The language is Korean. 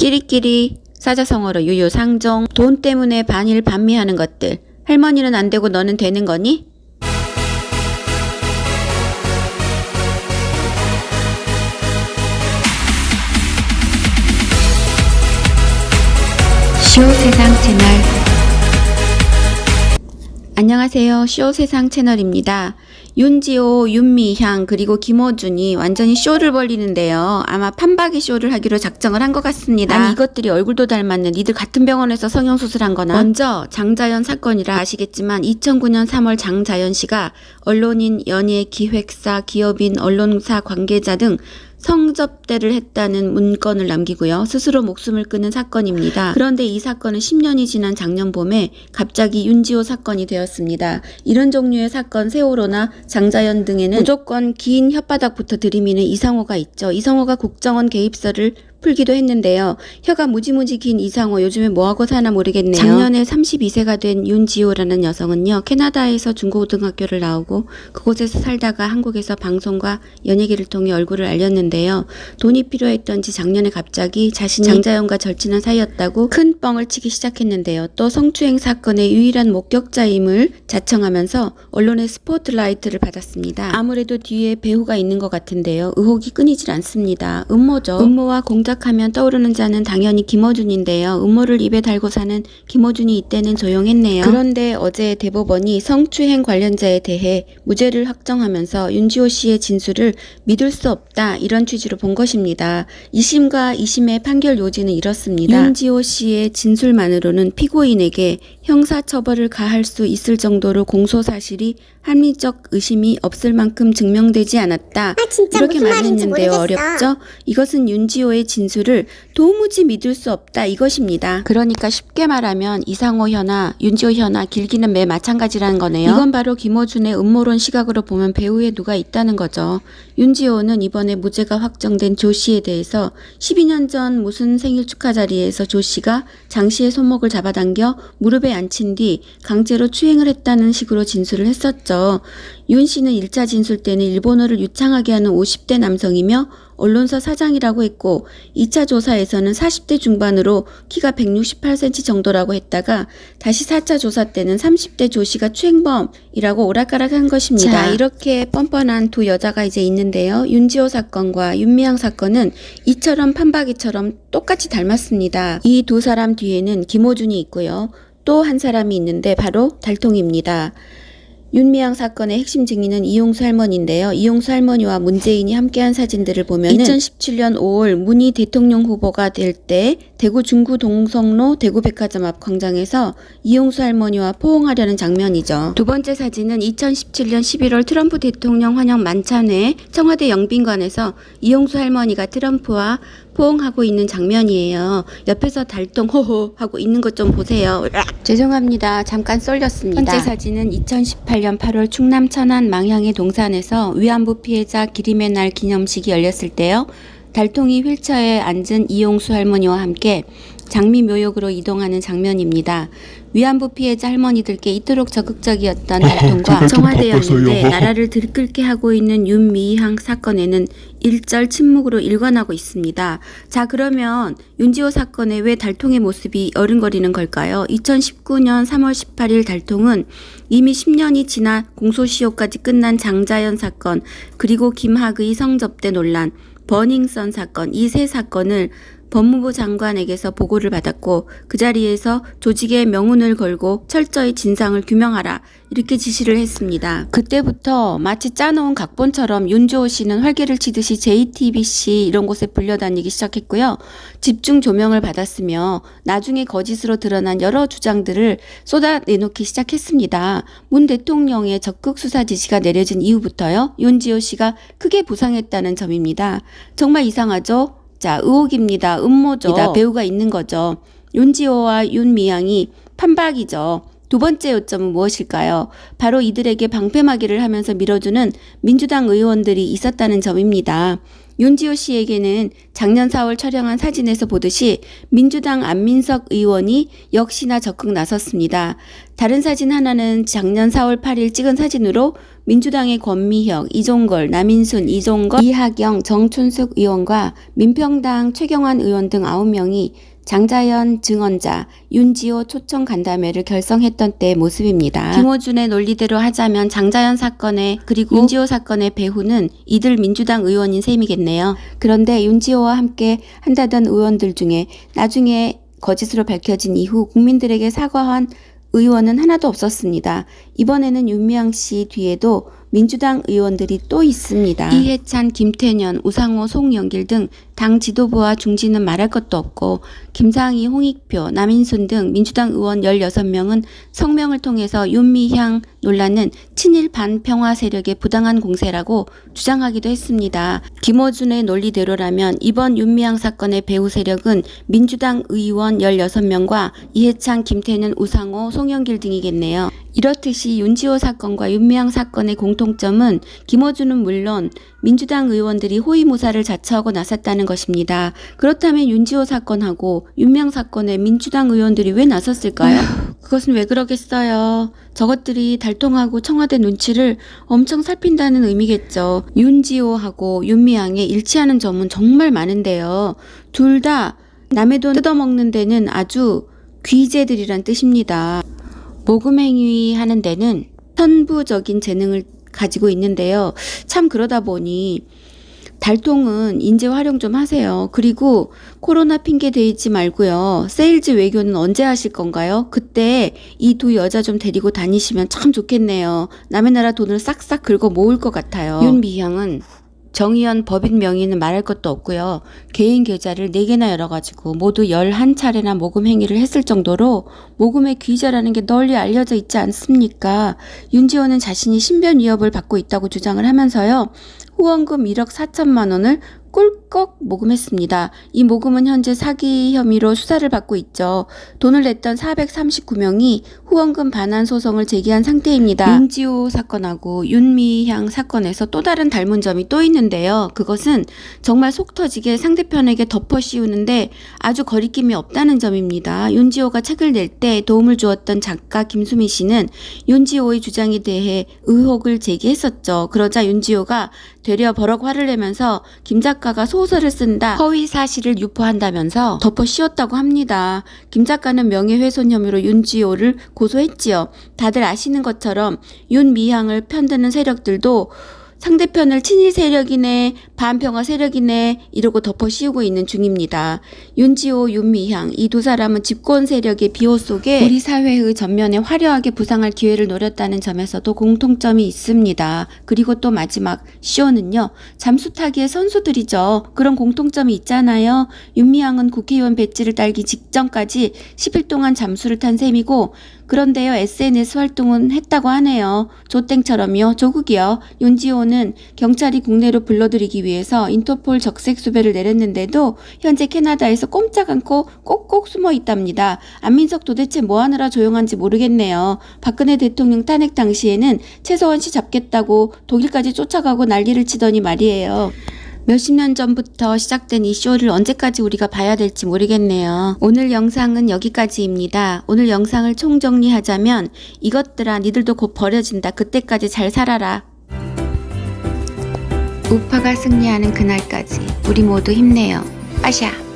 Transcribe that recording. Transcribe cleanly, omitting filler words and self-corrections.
끼리끼리, 사자성어로 유유상종, 돈 때문에 반일 반미하는 것들. 할머니는 안 되고 너는 되는 거니? 쇼세상 채널. 안녕하세요. 쇼세상 채널입니다. 윤지호, 윤미향 그리고 김어준이 완전히 쇼를 벌리는데요. 아마 판박이 쇼를 하기로 작정을 한 것 같습니다. 아니 이것들이 얼굴도 닮았는 니들 같은 병원에서 성형수술한 거나. 먼저 장자연 사건이라 아시겠지만 2009년 3월 장자연 씨가 언론인, 연예, 기획사, 기업인, 언론사 관계자 등 성접대를 했다는 문건을 남기고요. 스스로 목숨을 끊은 사건입니다. 그런데 이 사건은 10년이 지난 작년 봄에 갑자기 윤지호 사건이 되었습니다. 이런 종류의 사건 세월호나 장자연 등에는 무조건 긴 혓바닥부터 들이미는 이상호가 있죠. 이상호가 국정원 개입설을 풀기도 했는데요. 혀가 무지무지 긴 이상호 요즘에 뭐하고 사나 모르겠네요. 작년에 32세가 된 윤지호라는 여성은요. 캐나다에서 중고등학교를 나오고 그곳에서 살다가 한국에서 방송과 연예계를 통해 얼굴을 알렸는데요. 돈이 필요했던지 작년에 갑자기 자신이 장자연과 절친한 사이였다고 큰 뻥을 치기 시작했는데요. 또 성추행 사건의 유일한 목격자임을 자청하면서 언론의 스포트라이트를 받았습니다. 아무래도 뒤에 배우가 있는 것 같은데요. 의혹이 끊이질 않습니다. 음모죠. 음모와 공작하면 떠오르는 자는 당연히 김어준인데요. 음모를 입에 달고 사는 김어준이 이때는 조용했네요. 그런데 어제 대법원이 성추행 관련자에 대해 무죄를 확정하면서 윤지호 씨의 진술을 믿을 수 없다 이런 취지로 본 것입니다. 2심과 2심의 판결 요지는 이렇습니다. 윤지호 씨의 진술만으로는 피고인에게 형사처벌을 가할 수 있을 정도로 공소사실이 합리적 의심이 없을 만큼 증명되지 않았다. 이렇게 말했는데요. 어렵죠? 이것은 윤지호의 진술을 도무지 믿을 수 없다 이것입니다. 그러니까 쉽게 말하면 이상호 혀나 윤지호 혀나 길기는 매 마찬가지라는 거네요. 이건 바로 김어준의 음모론 시각으로 보면 배후에 누가 있다는 거죠. 윤지호는 이번에 무죄가 확정된 조 씨에 대해서 12년 전 무슨 생일 축하 자리에서 조 씨가 장 씨의 손목을 잡아당겨 무릎에 앉힌 뒤 강제로 추행을 했다는 식으로 진술을 했었죠. 윤 씨는 1차 진술 때는 일본어를 유창하게 하는 50대 남성이며 언론사 사장이라고 했고 2차 조사에서는 40대 중반으로 키가 168cm 정도라고 했다가 다시 4차 조사 때는 30대 조 씨가 추행범이라고 오락가락한 것입니다. 자, 이렇게 뻔뻔한 두 여자가 이제 있는데요. 윤지호 사건과 윤미향 사건은 이처럼 판박이처럼 똑같이 닮았습니다. 이 두 사람 뒤에는 김어준이 있고요. 또 한 사람이 있는데 바로 달통입니다. 윤미향 사건의 핵심 증인은 이용수 할머니인데요. 이용수 할머니와 문재인이 함께한 사진들을 보면 2017년 5월 문희 대통령 후보가 될 때 대구 중구 동성로 대구백화점 앞 광장에서 이용수 할머니와 포옹하려는 장면이죠. 두 번째 사진은 2017년 11월 트럼프 대통령 환영 만찬회 청와대 영빈관에서 이용수 할머니가 트럼프와 포옹하고 있는 장면이에요. 옆에서 달통 호호 하고 있는 것 좀 보세요. 죄송합니다. 잠깐 썰렸습니다. 번째 사진은 2018년 8월 충남 천안 망향의 동산에서 위안부 피해자 기림의 날 기념식이 열렸을 때요. 달통이 휠체어에 앉은 이용수 할머니와 함께 장미 묘역으로 이동하는 장면입니다. 위안부 피해자 할머니들께 이토록 적극적이었던 달통과 청와대였는데 나라를 들끓게 하고 있는 윤미향 사건에는 일절 침묵으로 일관하고 있습니다. 자, 그러면 윤지호 사건에 왜 달통의 모습이 어른거리는 걸까요? 2019년 3월 18일 달통은 이미 10년이 지나 공소시효까지 끝난 장자연 사건 그리고 김학의 성접대 논란, 버닝썬 사건 이 세 사건을 법무부 장관에게서 보고를 받았고 그 자리에서 조직의 명운을 걸고 철저히 진상을 규명하라 이렇게 지시를 했습니다. 그때부터 마치 짜놓은 각본처럼 윤지호 씨는 활개를 치듯이 JTBC 이런 곳에 불려다니기 시작했고요. 집중 조명을 받았으며 나중에 거짓으로 드러난 여러 주장들을 쏟아내놓기 시작했습니다. 문 대통령의 적극 수사 지시가 내려진 이후부터요. 윤지호 씨가 크게 부상했다는 점입니다. 정말 이상하죠? 자, 의혹입니다. 음모죠. 배우가 있는 거죠. 윤지호와 윤미향이 판박이죠. 두 번째 요점은 무엇일까요? 바로 이들에게 방패막이를 하면서 밀어주는 민주당 의원들이 있었다는 점입니다. 윤지호 씨에게는 작년 4월 촬영한 사진에서 보듯이 민주당 안민석 의원이 역시나 적극 나섰습니다. 다른 사진 하나는 작년 4월 8일 찍은 사진으로 민주당의 권미혁, 이종걸, 남인순, 이종걸, 이하경, 정춘숙 의원과 민평당 최경환 의원 등 9명이 장자연 증언자, 윤지호 초청 간담회를 결성했던 때의 모습입니다. 김어준의 논리대로 하자면 장자연 사건의 그리고 윤지호 사건의 배후는 이들 민주당 의원인 셈이겠네요. 그런데 윤지호와 함께 한다던 의원들 중에 나중에 거짓으로 밝혀진 이후 국민들에게 사과한 의원은 하나도 없었습니다. 이번에는 윤미향 씨 뒤에도 민주당 의원들이 또 있습니다. 이해찬, 김태년, 우상호, 송영길 등 당 지도부와 중진은 말할 것도 없고 김상희, 홍익표, 남인순 등 민주당 의원 16명은 성명을 통해서 윤미향 논란은 친일 반평화 세력의 부당한 공세라고 주장하기도 했습니다. 김어준의 논리대로라면 이번 윤미향 사건의 배후 세력은 민주당 의원 16명과 이해찬, 김태년, 우상호, 송영길 등이겠네요. 이렇듯이 윤지호 사건과 윤미향 사건의 공통점은 김어준은 물론 민주당 의원들이 호위무사를 자처하고 나섰다는 것입니다. 그렇다면 윤지호 사건하고 윤미향 사건에 민주당 의원들이 왜 나섰을까요? 그것은 왜 그러겠어요. 저것들이 달통하고 청와대 눈치를 엄청 살핀다는 의미겠죠. 윤지호하고 윤미향의 일치하는 점은 정말 많은데요. 둘 다 남의 돈 뜯어먹는 데는 아주 귀재들이란 뜻입니다. 모금행위 하는 데는 천부적인 재능을 가지고 있는데요. 참 그러다 보니 달통은 인재 활용 좀 하세요. 그리고 코로나 핑계 대지 말고요. 세일즈 외교는 언제 하실 건가요? 그때 이 두 여자 좀 데리고 다니시면 참 좋겠네요. 남의 나라 돈을 싹싹 긁어 모을 것 같아요. 윤미향은 정의연 법인 명의는 말할 것도 없고요. 개인 계좌를 4개나 열어가지고 모두 11차례나 모금 행위를 했을 정도로 모금의 귀재라는 게 널리 알려져 있지 않습니까? 윤지호는 자신이 신변 위협을 받고 있다고 주장을 하면서요. 후원금 1억 4천만 원을 꿀꺽 모금했습니다. 이 모금은 현재 사기 혐의로 수사를 받고 있죠. 돈을 냈던 439명이 후원금 반환 소송을 제기한 상태입니다. 윤지호 사건하고 윤미향 사건에서 또 다른 닮은 점이 또 있는데요. 그것은 정말 속 터지게 상대편에게 덮어 씌우는데 아주 거리낌이 없다는 점입니다. 윤지호가 책을 낼 때 도움을 주었던 작가 김수미 씨는 윤지호의 주장에 대해 의혹을 제기했었죠. 그러자 윤지호가 되려 버럭 화를 내면서 김 작가가 소설을 쓴다, 허위 사실을 유포한다면서 덮어 씌웠다고 합니다. 김 작가는 명예훼손 혐의로 윤지호를 고소했지요. 다들 아시는 것처럼 윤미향을 편드는 세력들도 상대편을 친일 세력이네, 반평화 세력이네 이러고 덮어 씌우고 있는 중입니다. 윤지호, 윤미향 이 두 사람은 집권 세력의 비호 속에 우리 사회의 전면에 화려하게 부상할 기회를 노렸다는 점에서도 공통점이 있습니다. 그리고 또 마지막 쇼는요. 잠수 타기의 선수들이죠. 그런 공통점이 있잖아요. 윤미향은 국회의원 배지를 딸기 직전까지 10일 동안 잠수를 탄 셈이고 그런데요. SNS 활동은 했다고 하네요. 조땡처럼요. 조국이요. 윤지호는 경찰이 국내로 불러들이기 위해서 인터폴 적색 수배를 내렸는데도 현재 캐나다에서 꼼짝 않고 꼭꼭 숨어 있답니다. 안민석 도대체 뭐 하느라 조용한지 모르겠네요. 박근혜 대통령 탄핵 당시에는 최서원 씨 잡겠다고 독일까지 쫓아가고 난리를 치더니 말이에요. 몇십 년 전부터 시작된 이 쇼를 언제까지 우리가 봐야 될지 모르겠네요. 오늘 영상은 여기까지입니다. 오늘 영상을 총정리하자면 이것들아 니들도 곧 버려진다. 그때까지 잘 살아라. 우파가 승리하는 그날까지 우리 모두 힘내요. 빠샤.